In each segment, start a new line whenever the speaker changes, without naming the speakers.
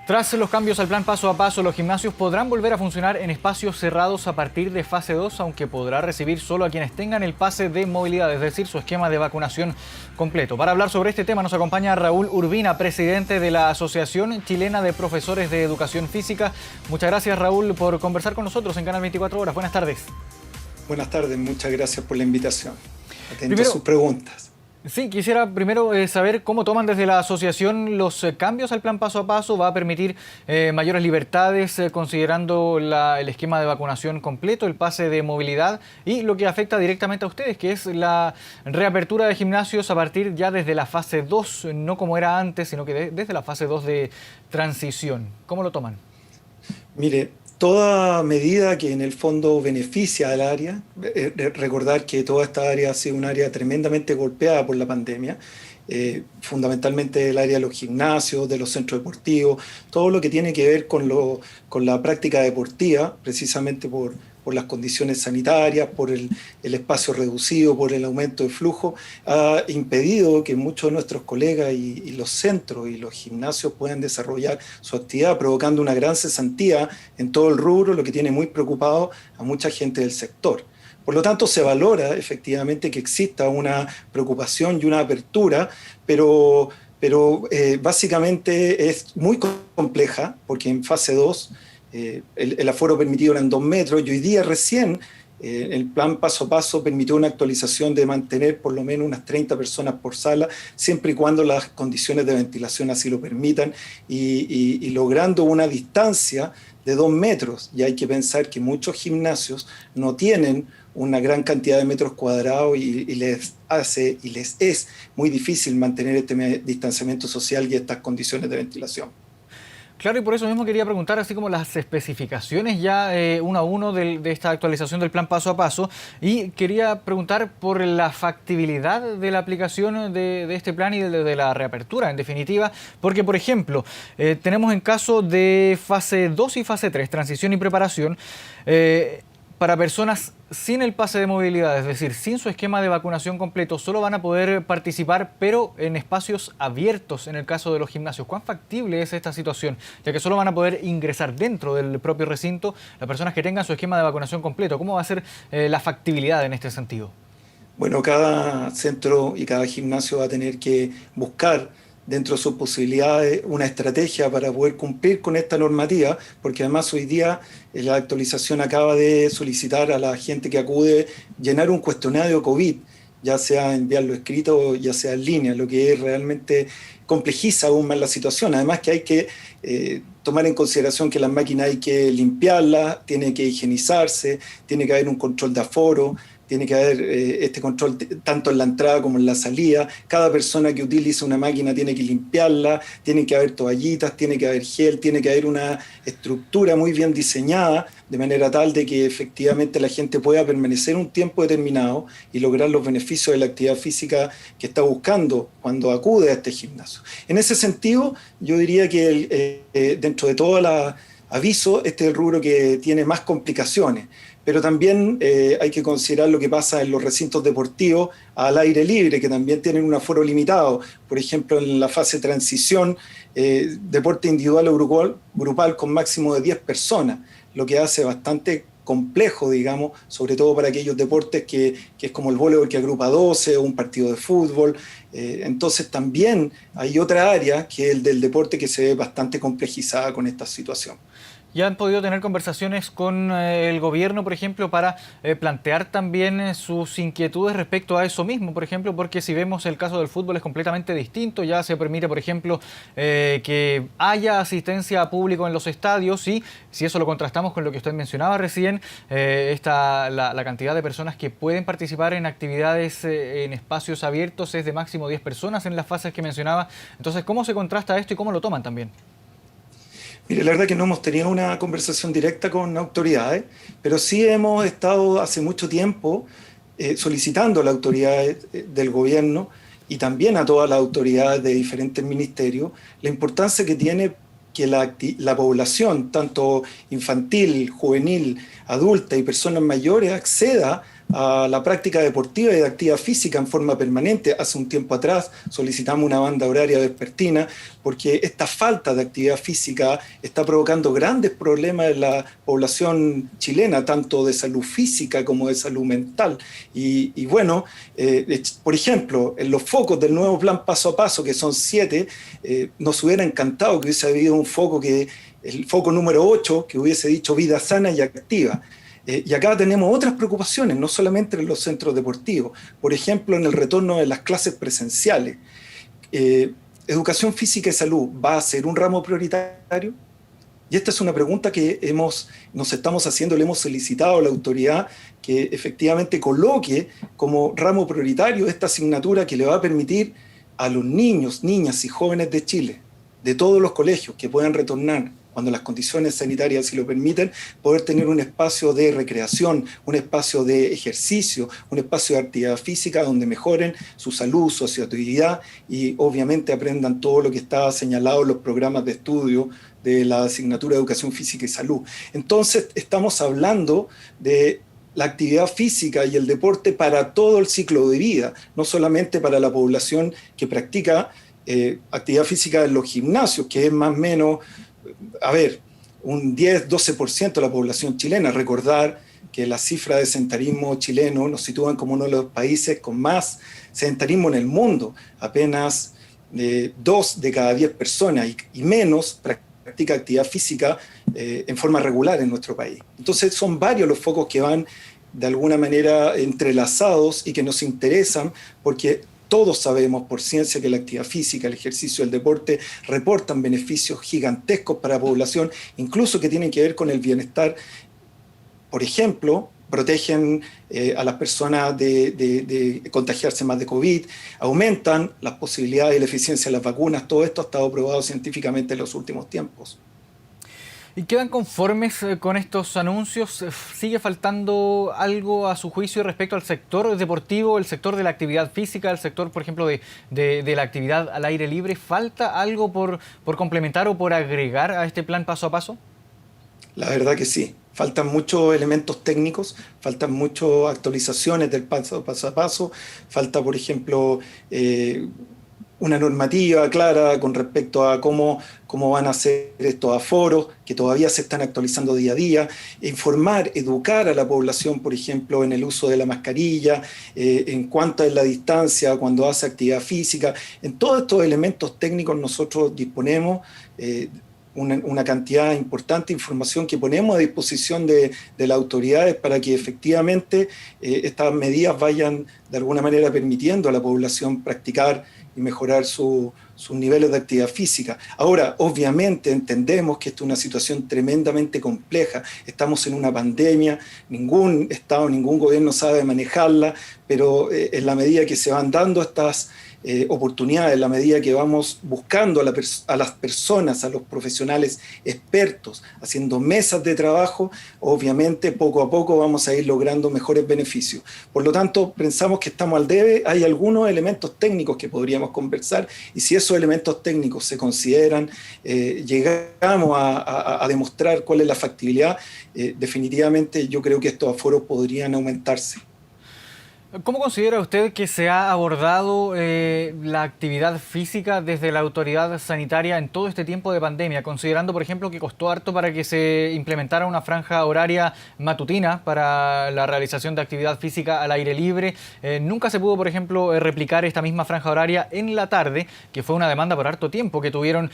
Tras los cambios al plan paso a paso, los gimnasios podrán volver a funcionar en espacios cerrados a partir de fase 2, aunque podrá recibir solo a quienes tengan el pase de movilidad, es decir, su esquema de vacunación completo. Para hablar sobre este tema nos acompaña Raúl Urbina, presidente de la Asociación Chilena de Profesores de Educación Física. Muchas gracias, Raúl, por conversar con nosotros en Canal 24 Horas. Buenas tardes.
Buenas tardes, muchas gracias por la invitación. Atento a sus preguntas.
Sí, quisiera primero saber cómo toman desde la asociación los cambios al plan paso a paso. ¿Va a permitir mayores libertades considerando el esquema de vacunación completo, el pase de movilidad y lo que afecta directamente a ustedes, que es la reapertura de gimnasios a partir ya desde la fase 2, no como era antes, sino que desde la fase 2 de transición? ¿Cómo lo toman?
Mire, toda medida que en el fondo beneficia al área, recordar que toda esta área ha sido un área tremendamente golpeada por la pandemia, fundamentalmente el área de los gimnasios, de los centros deportivos, todo lo que tiene que ver con la práctica deportiva, precisamente por las condiciones sanitarias, por el espacio reducido, por el aumento de flujo, ha impedido que muchos de nuestros colegas y los centros y los gimnasios puedan desarrollar su actividad, provocando una gran cesantía en todo el rubro, lo que tiene muy preocupado a mucha gente del sector. Por lo tanto, se valora efectivamente que exista una preocupación y una apertura, pero básicamente es muy compleja, porque en fase 2 el aforo permitido eran 2 metros y hoy día recién el plan paso a paso permitió una actualización de mantener por lo menos unas 30 personas por sala, siempre y cuando las condiciones de ventilación así lo permitan y logrando una distancia de 2 metros. Y hay que pensar que muchos gimnasios no tienen una gran cantidad de metros cuadrados y les es muy difícil mantener este distanciamiento social y estas condiciones de ventilación.
Claro, y por eso mismo quería preguntar, así como las especificaciones ya uno a uno de esta actualización del plan paso a paso, y quería preguntar por la factibilidad de la aplicación de este plan y de la reapertura, en definitiva, porque, por ejemplo, tenemos en caso de fase 2 y fase 3, transición y preparación, para personas sin el pase de movilidad, es decir, sin su esquema de vacunación completo, solo van a poder participar, pero en espacios abiertos en el caso de los gimnasios. ¿Cuán factible es esta situación? Ya que solo van a poder ingresar dentro del propio recinto las personas que tengan su esquema de vacunación completo. ¿Cómo va a ser la factibilidad en este sentido?
Bueno, cada centro y cada gimnasio va a tener que buscar dentro de sus posibilidades una estrategia para poder cumplir con esta normativa, porque además hoy día la actualización acaba de solicitar a la gente que acude llenar un cuestionario COVID, ya sea enviarlo escrito, ya sea en línea, lo que realmente complejiza aún más la situación. Además que hay que tomar en consideración que las máquinas hay que limpiarlas, tiene que higienizarse, tiene que haber un control de aforo, tiene que haber este control tanto en la entrada como en la salida. Cada persona que utiliza una máquina tiene que limpiarla, tiene que haber toallitas, tiene que haber gel, tiene que haber una estructura muy bien diseñada de manera tal de que efectivamente la gente pueda permanecer un tiempo determinado y lograr los beneficios de la actividad física que está buscando cuando acude a este gimnasio. En ese sentido, yo diría que dentro de todo el aviso, este es el rubro que tiene más complicaciones. Pero también hay que considerar lo que pasa en los recintos deportivos al aire libre, que también tienen un aforo limitado. Por ejemplo, en la fase de transición, deporte individual o grupal con máximo de 10 personas, lo que hace bastante complejo, digamos, sobre todo para aquellos deportes que es como el voleibol que agrupa 12 o un partido de fútbol. Entonces también hay otra área que es el del deporte que se ve bastante complejizada con esta situación.
¿Ya han podido tener conversaciones con el gobierno, por ejemplo, para plantear también sus inquietudes respecto a eso mismo? Por ejemplo, porque si vemos el caso del fútbol es completamente distinto. Ya se permite, por ejemplo, que haya asistencia a público en los estadios y si eso lo contrastamos con lo que usted mencionaba recién, la cantidad de personas que pueden participar en actividades en espacios abiertos es de máximo 10 personas en las fases que mencionaba. Entonces, ¿cómo se contrasta esto y cómo lo toman también?
Mire, la verdad que no hemos tenido una conversación directa con autoridades, pero sí hemos estado hace mucho tiempo solicitando a las autoridades del gobierno y también a todas las autoridades de diferentes ministerios la importancia que tiene que la población, tanto infantil, juvenil, adulta y personas mayores, acceda a la práctica deportiva y de actividad física en forma permanente. Hace un tiempo atrás solicitamos una banda horaria vespertina porque esta falta de actividad física está provocando grandes problemas en la población chilena, tanto de salud física como de salud mental. Y bueno, por ejemplo, en los focos del nuevo plan paso a paso, que son 7, nos hubiera encantado que hubiese habido un foco el foco número 8, que hubiese dicho vida sana y activa. Y acá tenemos otras preocupaciones, no solamente en los centros deportivos, por ejemplo, en el retorno de las clases presenciales. ¿Educación física y salud va a ser un ramo prioritario? Y esta es una pregunta que nos estamos haciendo, le hemos solicitado a la autoridad que efectivamente coloque como ramo prioritario esta asignatura que le va a permitir a los niños, niñas y jóvenes de Chile, de todos los colegios que puedan retornar cuando las condiciones sanitarias así lo permiten, poder tener un espacio de recreación, un espacio de ejercicio, un espacio de actividad física donde mejoren su salud, su asociatividad y obviamente aprendan todo lo que está señalado en los programas de estudio de la asignatura de Educación Física y Salud. Entonces, estamos hablando de la actividad física y el deporte para todo el ciclo de vida, no solamente para la población que practica actividad física en los gimnasios, que es más o menos, un 10-12% de la población chilena. Recordar que las cifras de sedentarismo chileno nos sitúan como uno de los países con más sedentarismo en el mundo. Apenas 2 de cada 10 personas y menos practica actividad física en forma regular en nuestro país. Entonces son varios los focos que van de alguna manera entrelazados y que nos interesan porque todos sabemos por ciencia que la actividad física, el ejercicio, el deporte reportan beneficios gigantescos para la población, incluso que tienen que ver con el bienestar. Por ejemplo, protegen a las personas de contagiarse más de COVID, aumentan las posibilidades y la eficiencia de las vacunas. Todo esto ha estado probado científicamente en los últimos tiempos.
¿Y quedan conformes con estos anuncios? ¿Sigue faltando algo a su juicio respecto al sector deportivo, el sector de la actividad física, el sector, por ejemplo, de la actividad al aire libre? ¿Falta algo por complementar o por agregar a este plan paso a paso?
La verdad que sí. Faltan muchos elementos técnicos, faltan muchas actualizaciones del paso a paso, falta, por ejemplo, una normativa clara con respecto a cómo van a ser estos aforos, que todavía se están actualizando día a día, informar, educar a la población, por ejemplo, en el uso de la mascarilla, en cuánto es la distancia cuando hace actividad física. En todos estos elementos técnicos nosotros disponemos una cantidad importante de información que ponemos a disposición de las autoridades para que efectivamente estas medidas vayan de alguna manera permitiendo a la población practicar y mejorar sus niveles de actividad física. Ahora, obviamente entendemos que esta es una situación tremendamente compleja. Estamos en una pandemia, ningún Estado, ningún gobierno sabe manejarla, pero en la medida que se van dando estas oportunidades, en la medida que vamos buscando a las personas, a los profesionales expertos, haciendo mesas de trabajo, obviamente poco a poco vamos a ir logrando mejores beneficios. Por lo tanto, pensamos que estamos al debe. Hay algunos elementos técnicos que podríamos conversar y si esos elementos técnicos se consideran, llegamos a demostrar cuál es la factibilidad, definitivamente yo creo que estos aforos podrían aumentarse.
¿Cómo considera usted que se ha abordado la actividad física desde la autoridad sanitaria en todo este tiempo de pandemia? Considerando, por ejemplo, que costó harto para que se implementara una franja horaria matutina para la realización de actividad física al aire libre. Nunca se pudo, por ejemplo, replicar esta misma franja horaria en la tarde, que fue una demanda por harto tiempo que tuvieron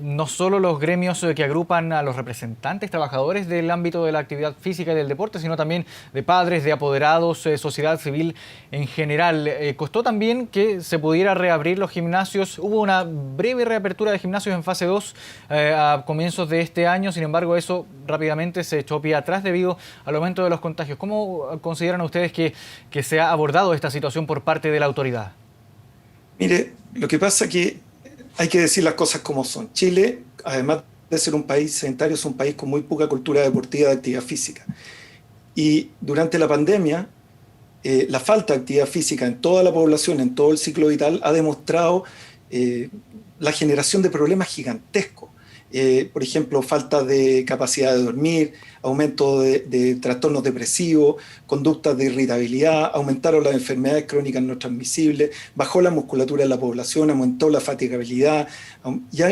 no solo los gremios que agrupan a los representantes, trabajadores del ámbito de la actividad física y del deporte, sino también de padres, de apoderados, sociedad civil en general. Costó también que se pudiera reabrir los gimnasios. Hubo una breve reapertura de gimnasios en fase 2 a comienzos de este año, sin embargo eso rápidamente se echó pie atrás debido al aumento de los contagios. ¿Cómo consideran ustedes que se ha abordado esta situación por parte de la autoridad?
Mire, lo que pasa es que hay que decir las cosas como son. Chile, además de ser un país sedentario, es un país con muy poca cultura deportiva de actividad física. Y durante la pandemia, la falta de actividad física en toda la población, en todo el ciclo vital, ha demostrado la generación de problemas gigantescos. Por ejemplo, falta de capacidad de dormir, aumento de trastornos depresivos, conductas de irritabilidad, aumentaron las enfermedades crónicas no transmisibles, bajó la musculatura de la población, aumentó la fatigabilidad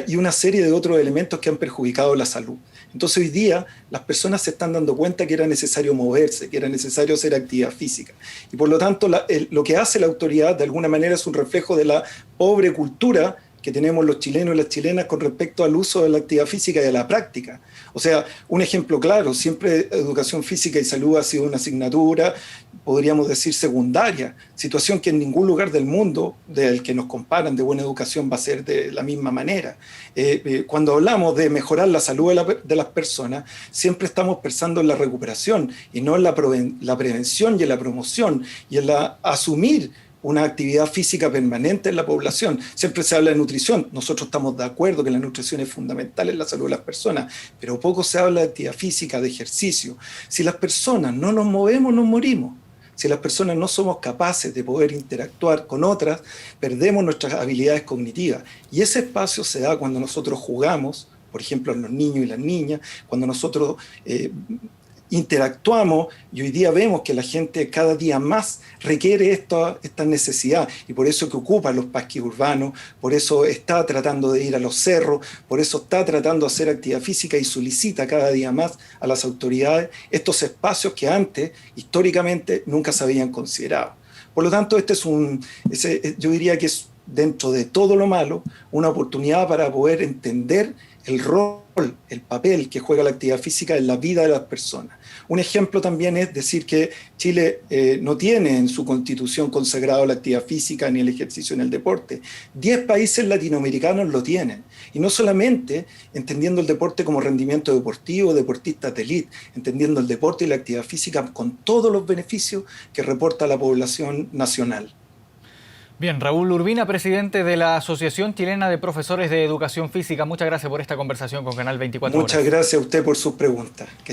y una serie de otros elementos que han perjudicado la salud. Entonces hoy día las personas se están dando cuenta que era necesario moverse, que era necesario hacer actividad física. Y por lo tanto lo que hace la autoridad de alguna manera es un reflejo de la pobre cultura que tenemos los chilenos y las chilenas con respecto al uso de la actividad física y de la práctica. O sea, un ejemplo claro, siempre educación física y salud ha sido una asignatura, podríamos decir, secundaria, situación que en ningún lugar del mundo del que nos comparan de buena educación va a ser de la misma manera. Cuando hablamos de mejorar la salud de las personas, siempre estamos pensando en la recuperación y no en la prevención y en la promoción y en asumir una actividad física permanente en la población. Siempre se habla de nutrición. Nosotros estamos de acuerdo que la nutrición es fundamental en la salud de las personas, pero poco se habla de actividad física, de ejercicio. Si las personas no nos movemos, nos morimos. Si las personas no somos capaces de poder interactuar con otras, perdemos nuestras habilidades cognitivas. Y ese espacio se da cuando nosotros jugamos, por ejemplo, los niños y las niñas, cuando nosotros interactuamos, y hoy día vemos que la gente cada día más requiere esta necesidad, y por eso que ocupa los parques urbanos, por eso está tratando de ir a los cerros, por eso está tratando de hacer actividad física y solicita cada día más a las autoridades estos espacios que antes, históricamente, nunca se habían considerado. Por lo tanto, yo diría que es, dentro de todo lo malo, una oportunidad para poder entender el rol, el papel que juega la actividad física en la vida de las personas. Un ejemplo también es decir que Chile no tiene en su constitución consagrado la actividad física ni el ejercicio en el deporte. 10 países latinoamericanos lo tienen. Y no solamente entendiendo el deporte como rendimiento deportivo, deportistas de élite, entendiendo el deporte y la actividad física con todos los beneficios que reporta la población nacional.
Bien, Raúl Urbina, presidente de la Asociación Chilena de Profesores de Educación Física. Muchas gracias por esta conversación con Canal 24 Horas.
Muchas gracias a usted por sus preguntas.